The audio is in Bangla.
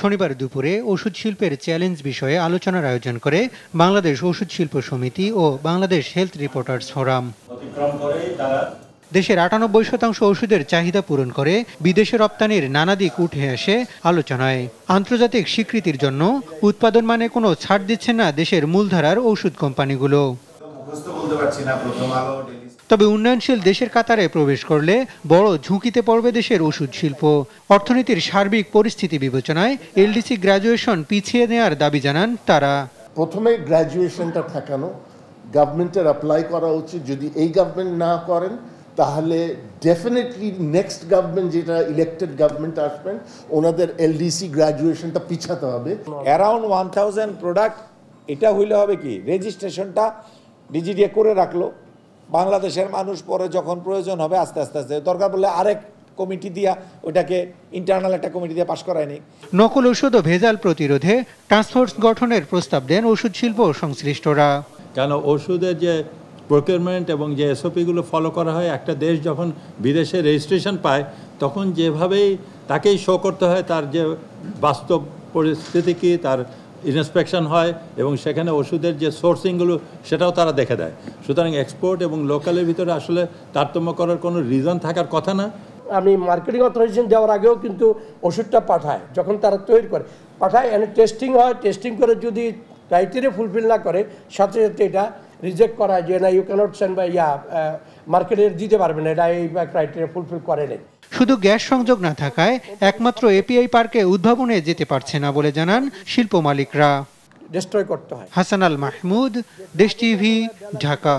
শনিবার দুপুরে ওষুধ শিল্পের চ্যালেঞ্জ বিষয়ে আলোচনার আয়োজন করে বাংলাদেশ ওষুধ শিল্প সমিতি ও বাংলাদেশ হেলথ রিপোর্টার্স ফোরাম। দেশের ৯৮% ওষুধের চাহিদা পূরণ করে বিদেশে রপ্তানির নানা দিক উঠে আসে আলোচনায়। আন্তর্জাতিক স্বীকৃতির জন্য উৎপাদন মানে কোনো ছাড় দিচ্ছে না দেশের মূলধারার ওষুধ কোম্পানিগুলো। তবে উন্নয়নশীল দেশের কাতারে প্রবেশ করলে বড় ঝুঁকিতে পড়বে দেশের ওষুধ শিল্প। অর্থনীতির সার্বিক পরিস্থিতি বিবেচনায় এলডিসি গ্র্যাজুয়েশন পিছিয়ে নেওয়ার দাবি জানান তারা। প্রথমে গ্র্যাজুয়েশনটা ঠেকানো, গভর্নমেন্টের অ্যাপ্লাই করা উচিত। যদি এই গভর্নমেন্ট না করেন তাহলে ডেফিনেটলি নেক্সট গভর্নমেন্ট, যেটা ইলেক্টেড গভর্নমেন্ট আসবেন, ওনাদের এলডিসি গ্র্যাজুয়েশনটা পিছাতে হবে। অ্যারাউন্ড 1000 প্রোডাক্ট, এটা হইলে হবে কি রেজিস্ট্রেশনটা ডিজিডিএ করে রাখলো। বাংলাদেশের মানুষ পরে যখন প্রয়োজন হবে আস্তে আস্তে দরকার পড়লে আরেক কমিটি দিয়া ওটাকে ইন্টারনাল একটা কমিটি দিয়ে পাশ করায়নি। নকল ওষুধ ও ভেজাল প্রতিরোধে টাস্কফোর্স গঠনের প্রস্তাব দেন ওষুধ শিল্প সংশ্লিষ্টরা। কেন ওষুধের যে প্রকিউরমেন্ট এবং যে এসওপিগুলো ফলো করা হয়, একটা দেশ যখন বিদেশে রেজিস্ট্রেশন পায় তখন যেভাবেই তাকেই শো করতে হয় তার যে বাস্তব পরিস্থিতি কি, তার ইন্সপেকশন হয় এবং সেখানে ওষুধের যে সোর্সিংগুলো সেটাও তারা দেখে দেয়। সুতরাং এক্সপোর্ট এবং লোকালের ভিতরে আসলে তারতম্য করার কোনো রিজন থাকার কথা না। আমি মার্কেটিং অথরাইজেশন দেওয়ার আগেও কিন্তু ওষুধটা পাঠায়, যখন তারা তৈরি করে পাঠায়, এনে টেস্টিং হয়। টেস্টিং করে যদি ক্রাইটেরিয়া ফুলফিল না করে সাথে সাথে এটা রিজেক্ট করা হয় যে না, ইউ ক্যানট সেন্ড বা মার্কেটে দিতে পারবে না, এটা এই ক্রাইটেরিয়া ফুলফিল করে নেই। শুধু গ্যাস সংযোগ না থাকায় একমাত্র এপিআই পার্কে উদ্ভাবনে যেতে পারছে না বলে জানান শিল্প মালিকরা। ডিস্ট্রয় করতে হয়। হাসান আল মাহমুদ, দেশ টিভি, ঢাকা।